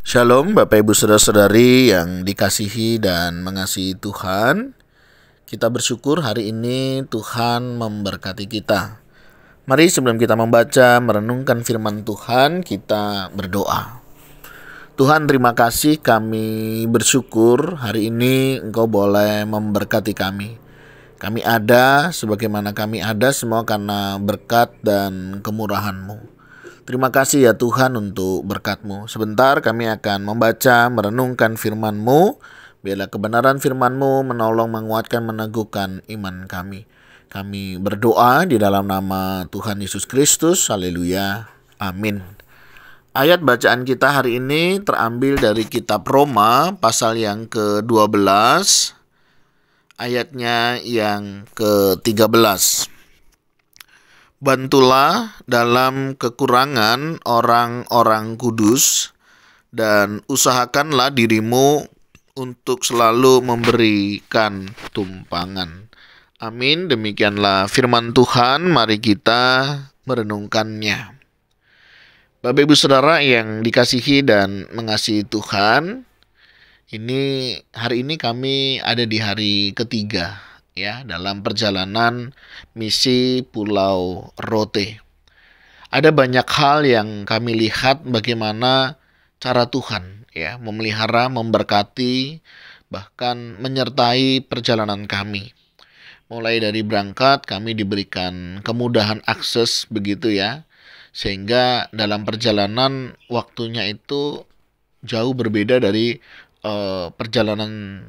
Shalom Bapak Ibu Saudara-saudari yang dikasihi dan mengasihi Tuhan. Kita bersyukur hari ini Tuhan memberkati kita. Mari sebelum kita membaca, merenungkan firman Tuhan, kita berdoa. Tuhan, terima kasih, kami bersyukur hari ini Engkau boleh memberkati kami. Kami ada sebagaimana kami ada semua karena berkat dan kemurahan-Mu. Terima kasih ya Tuhan untuk berkat-Mu. Sebentar kami akan membaca, merenungkan firman-Mu. Biarlah kebenaran firman-Mu menolong, menguatkan, meneguhkan iman kami. Kami berdoa di dalam nama Tuhan Yesus Kristus. Haleluya. Amin. Ayat bacaan kita hari ini terambil dari kitab Roma pasal yang ke-12, ayatnya yang ke-13. Bantulah dalam kekurangan orang-orang kudus, dan usahakanlah dirimu untuk selalu memberikan tumpangan. Amin. Demikianlah firman Tuhan. Mari kita merenungkannya. Bapak Ibu Saudara yang dikasihi dan mengasihi Tuhan, hari ini kami ada di hari ketiga ya dalam perjalanan misi Pulau Rote. Ada banyak hal yang kami lihat bagaimana cara Tuhan ya memelihara, memberkati, bahkan menyertai perjalanan kami. Mulai dari berangkat kami diberikan kemudahan akses begitu ya, sehingga dalam perjalanan waktunya itu jauh berbeda dari perjalanan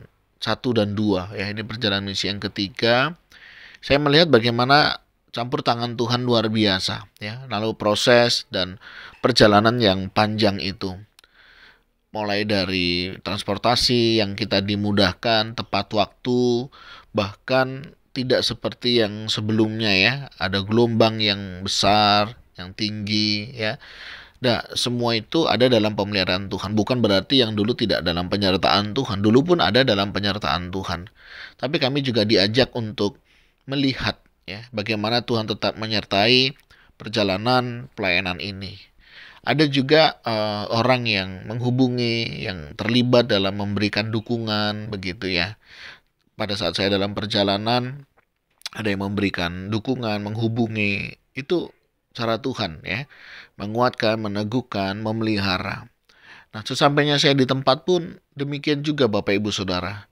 1 dan 2 ya. Ini perjalanan misi yang ketiga. Saya melihat bagaimana campur tangan Tuhan luar biasa ya. Lalu proses dan perjalanan yang panjang itu. Mulai dari transportasi yang kita dimudahkan, tepat waktu, bahkan tidak seperti yang sebelumnya ya. Ada gelombang yang besar, yang tinggi ya. Nah, semua itu ada dalam pemeliharaan Tuhan. Bukan berarti yang dulu tidak dalam penyertaan Tuhan. Dulu pun ada dalam penyertaan Tuhan. Tapi kami juga diajak untuk melihat ya bagaimana Tuhan tetap menyertai perjalanan pelayanan ini. Ada juga orang yang menghubungi, yang terlibat dalam memberikan dukungan begitu ya. Pada saat saya dalam perjalanan, ada yang memberikan dukungan, menghubungi. Itu cara Tuhan ya, menguatkan, meneguhkan, memelihara. Nah, sesampainya saya di tempat pun demikian juga Bapak Ibu Saudara.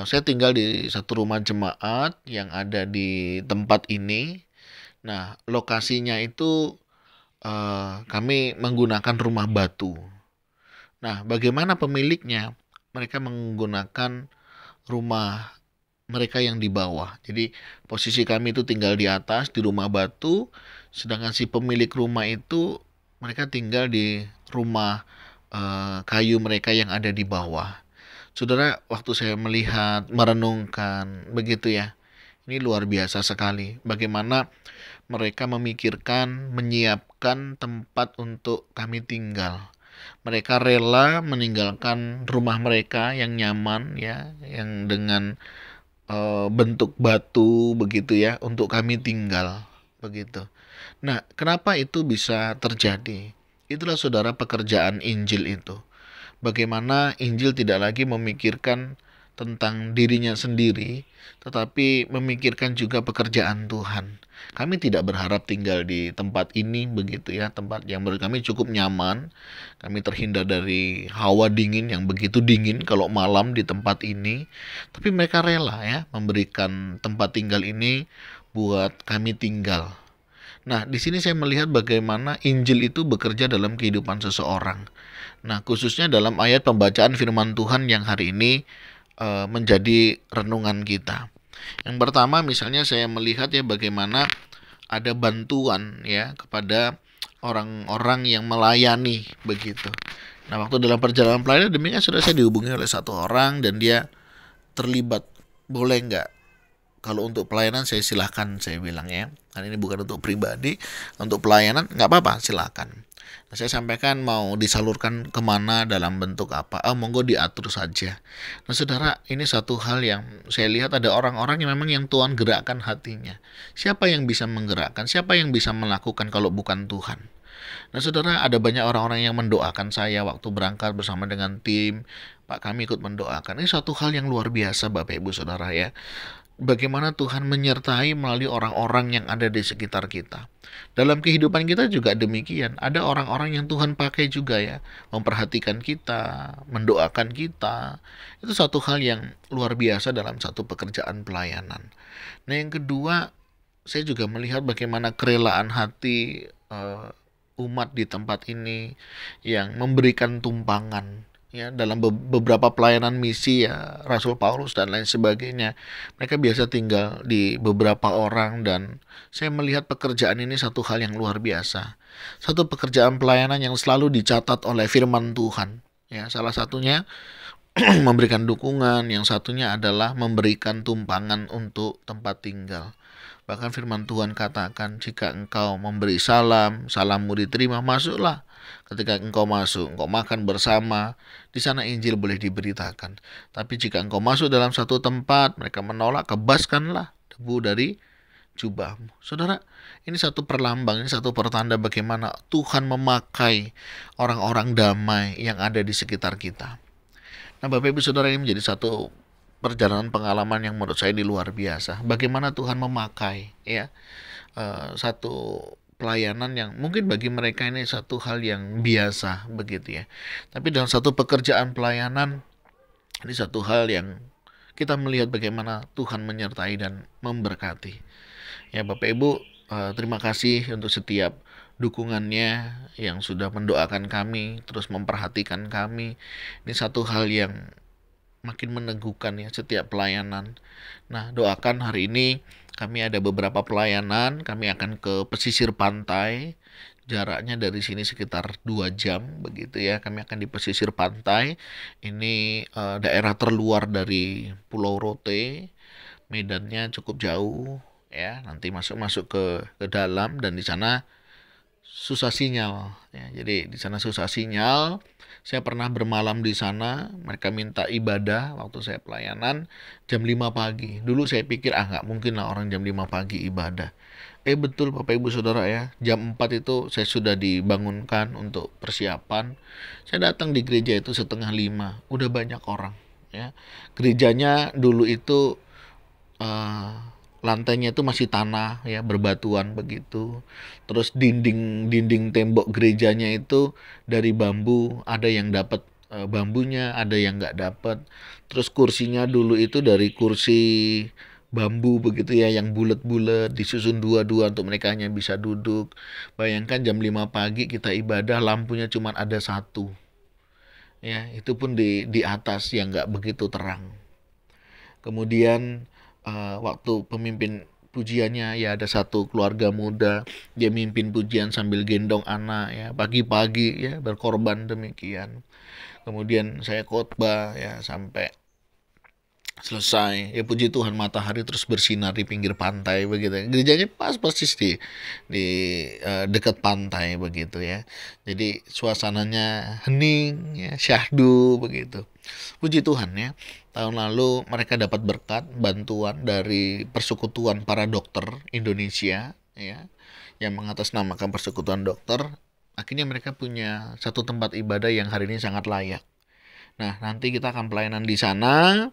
Saya tinggal di satu rumah jemaat yang ada di tempat ini. Nah, lokasinya itu kami menggunakan rumah batu. Nah, bagaimana pemiliknya? Mereka menggunakan rumah mereka yang di bawah. Jadi posisi kami itu tinggal di atas di rumah batu, sedangkan si pemilik rumah itu mereka tinggal di rumah kayu mereka yang ada di bawah. Saudara, waktu saya melihat, merenungkan begitu ya, ini luar biasa sekali. Bagaimana mereka memikirkan, menyiapkan tempat untuk kami tinggal. Mereka rela meninggalkan rumah mereka yang nyaman ya, yang dengan bentuk batu begitu ya, untuk kami tinggal begitu. Nah, kenapa itu bisa terjadi? Itulah saudara pekerjaan Injil itu. Bagaimana Injil tidak lagi memikirkan tentang dirinya sendiri, tetapi memikirkan juga pekerjaan Tuhan. Kami tidak berharap tinggal di tempat ini begitu ya, tempat yang menurut kami cukup nyaman. Kami terhindar dari hawa dingin yang begitu dingin kalau malam di tempat ini. Tapi mereka rela ya memberikan tempat tinggal ini buat kami tinggal. Nah, di sini saya melihat bagaimana Injil itu bekerja dalam kehidupan seseorang. Nah, khususnya dalam ayat pembacaan firman Tuhan yang hari ini menjadi renungan kita. Yang pertama misalnya saya melihat ya bagaimana ada bantuan ya kepada orang-orang yang melayani begitu. Nah, waktu dalam perjalanan pelayanan demikian sudah saya dihubungi oleh satu orang dan dia terlibat. Boleh nggak? Kalau untuk pelayanan saya silahkan, saya bilang ya. Kan ini bukan untuk pribadi, untuk pelayanan nggak apa-apa, silahkan. Nah, saya sampaikan mau disalurkan kemana, dalam bentuk apa. Monggo diatur saja. Nah, saudara, ini satu hal yang saya lihat ada orang-orang yang memang yang Tuhan gerakkan hatinya. Siapa yang bisa menggerakkan? Siapa yang bisa melakukan kalau bukan Tuhan? Nah, saudara, ada banyak orang-orang yang mendoakan saya waktu berangkat bersama dengan tim. Pak, kami ikut mendoakan. Ini suatu hal yang luar biasa, Bapak Ibu Saudara ya. Bagaimana Tuhan menyertai melalui orang-orang yang ada di sekitar kita. Dalam kehidupan kita juga demikian. Ada orang-orang yang Tuhan pakai juga ya, memperhatikan kita, mendoakan kita. Itu satu hal yang luar biasa dalam satu pekerjaan pelayanan. Nah, yang kedua, saya juga melihat bagaimana kerelaan hati umat di tempat ini yang memberikan tumpangan ya dalam beberapa pelayanan misi ya Rasul Paulus dan lain sebagainya. Mereka biasa tinggal di beberapa orang dan saya melihat pekerjaan ini satu hal yang luar biasa. Satu pekerjaan pelayanan yang selalu dicatat oleh firman Tuhan. Ya, salah satunya memberikan dukungan, yang satunya adalah memberikan tumpangan untuk tempat tinggal. Bahkan firman Tuhan katakan, jika engkau memberi salam, salammu diterima, masuklah. Ketika engkau masuk, engkau makan bersama, di sana Injil boleh diberitakan. Tapi jika engkau masuk dalam satu tempat, mereka menolak, kebaskanlah debu dari jubahmu. Saudara, ini satu perlambang, ini satu pertanda bagaimana Tuhan memakai orang-orang damai yang ada di sekitar kita. Nah, Bapak Ibu Saudara, ini menjadi satu perjalanan pengalaman yang menurut saya ini luar biasa. Bagaimana Tuhan memakai ya satu pelayanan yang mungkin bagi mereka ini satu hal yang biasa begitu ya. Tapi dalam satu pekerjaan pelayanan ini satu hal yang kita melihat bagaimana Tuhan menyertai dan memberkati. Ya Bapak Ibu, terima kasih untuk setiap dukungannya yang sudah mendoakan kami, terus memperhatikan kami. Ini satu hal yang makin meneguhkan ya setiap pelayanan. Nah, doakan hari ini kami ada beberapa pelayanan, kami akan ke pesisir pantai. Jaraknya dari sini sekitar 2 jam begitu ya. Kami akan di pesisir pantai. Ini daerah terluar dari Pulau Rote. Medannya cukup jauh ya. Nanti masuk ke dalam dan di sana susah sinyal ya. Jadi di sana susah sinyal. Saya pernah bermalam di sana, mereka minta ibadah waktu saya pelayanan jam 5 pagi. Dulu saya pikir nggak mungkin lah orang jam 5 pagi ibadah. Betul Bapak Ibu Saudara ya, jam 4 itu saya sudah dibangunkan untuk persiapan. Saya datang di gereja itu setengah 5, udah banyak orang ya. Gerejanya dulu itu lantainya itu masih tanah ya, berbatuan begitu. Terus dinding tembok gerejanya itu dari bambu, ada yang dapat bambunya, ada yang nggak dapat. Terus kursinya dulu itu dari kursi bambu begitu ya, yang bulat-bulat disusun dua-dua untuk mereka hanya bisa duduk. Bayangkan jam 5 pagi kita ibadah, lampunya cuma ada satu. Ya, itu pun di atas yang nggak begitu terang. Kemudian waktu pemimpin pujiannya ya ada satu keluarga muda, dia mimpin pujian sambil gendong anak ya, pagi-pagi ya berkorban demikian. Kemudian saya khotbah ya sampai selesai ya, puji Tuhan matahari terus bersinar di pinggir pantai begitu. Gerejanya persis di dekat pantai begitu ya. Jadi suasananya hening ya, syahdu begitu. Puji Tuhan ya. Tahun lalu mereka dapat berkat bantuan dari Persekutuan Para Dokter Indonesia ya, yang mengatasnamakan Persekutuan Dokter. Akhirnya mereka punya satu tempat ibadah yang hari ini sangat layak. Nah, nanti kita akan pelayanan di sana.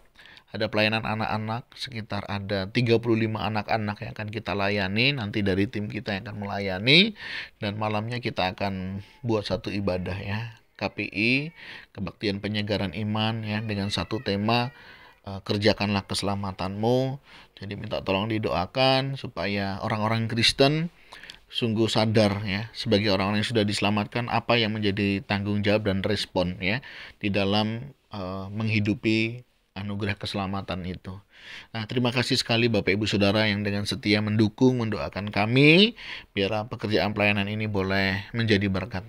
Ada pelayanan anak-anak, sekitar ada 35 anak-anak yang akan kita layani. Nanti dari tim kita yang akan melayani. Dan malamnya kita akan buat satu ibadah ya, KPI, Kebaktian Penyegaran Iman ya, dengan satu tema kerjakanlah keselamatanmu. Jadi minta tolong didoakan supaya orang-orang Kristen sungguh sadar ya, sebagai orang-orang yang sudah diselamatkan, apa yang menjadi tanggung jawab dan respon ya di dalam menghidupi anugerah keselamatan itu. Nah, terima kasih sekali Bapak Ibu Saudara yang dengan setia mendukung, mendoakan kami, biar pekerjaan pelayanan ini boleh menjadi berkat.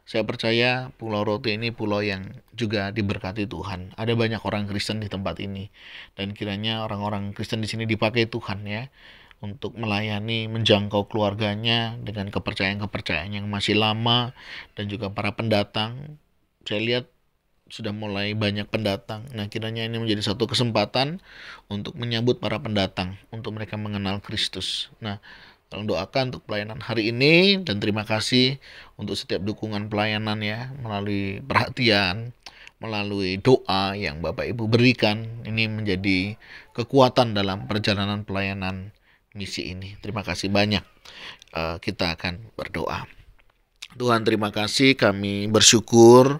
Saya percaya Pulau Rote ini pulau yang juga diberkati Tuhan. Ada banyak orang Kristen di tempat ini, dan kiranya orang-orang Kristen di sini dipakai Tuhan ya, untuk melayani, menjangkau keluarganya dengan kepercayaan-kepercayaan yang masih lama, dan juga para pendatang. Saya lihat sudah mulai banyak pendatang. Nah, kiranya ini menjadi satu kesempatan untuk menyambut para pendatang, untuk mereka mengenal Kristus. Nah, Tolong doakan untuk pelayanan hari ini, dan terima kasih untuk setiap dukungan pelayanan ya, melalui perhatian, melalui doa yang Bapak Ibu berikan. Ini menjadi kekuatan dalam perjalanan pelayanan misi ini. Terima kasih banyak. Kita akan berdoa. Tuhan, terima kasih, kami bersyukur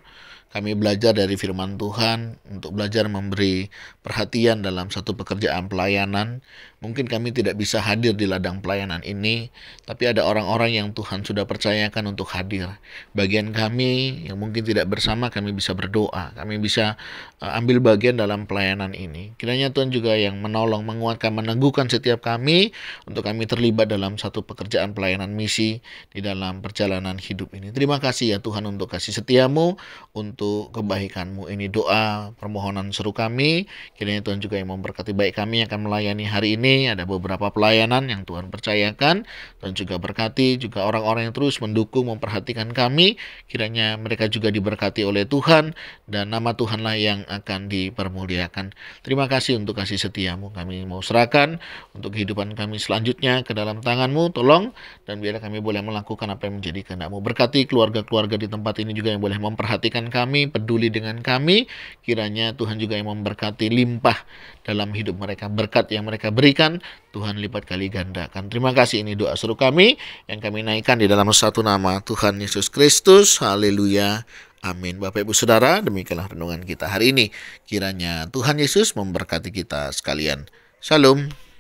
kami belajar dari firman Tuhan untuk belajar memberi perhatian dalam satu pekerjaan pelayanan. Mungkin kami tidak bisa hadir di ladang pelayanan ini, tapi ada orang-orang yang Tuhan sudah percayakan untuk hadir. Bagian kami yang mungkin tidak bersama, kami bisa berdoa, kami bisa ambil bagian dalam pelayanan ini. Kiranya Tuhan juga yang menolong, menguatkan, meneguhkan setiap kami untuk kami terlibat dalam satu pekerjaan pelayanan misi di dalam perjalanan hidup ini. Terima kasih ya Tuhan untuk kasih setiamu, untuk kebaikan-Mu. Ini doa permohonan seru kami. Kiranya Tuhan juga yang memberkati baik kami yang akan melayani hari ini. Ada beberapa pelayanan yang Tuhan percayakan. Tuhan juga berkati juga orang-orang yang terus mendukung, memperhatikan kami. Kiranya mereka juga diberkati oleh Tuhan, dan nama Tuhanlah yang akan dipermuliakan. Terima kasih untuk kasih setiamu. Kami mau serahkan untuk kehidupan kami selanjutnya ke dalam tangan-Mu. Tolong, dan biar kami boleh melakukan apa yang menjadi kehendak-Mu. Berkati keluarga-keluarga di tempat ini juga yang boleh memperhatikan kami, peduli dengan kami. Kiranya Tuhan juga yang memberkati limpah dalam hidup mereka. Berkat yang mereka berikan, Tuhan lipat kali gandakan. Terima kasih, ini doa seru kami yang kami naikkan di dalam satu nama Tuhan Yesus Kristus. Haleluya. Amin. Bapak Ibu Saudara, demikianlah renungan kita hari ini. Kiranya Tuhan Yesus memberkati kita sekalian. Shalom.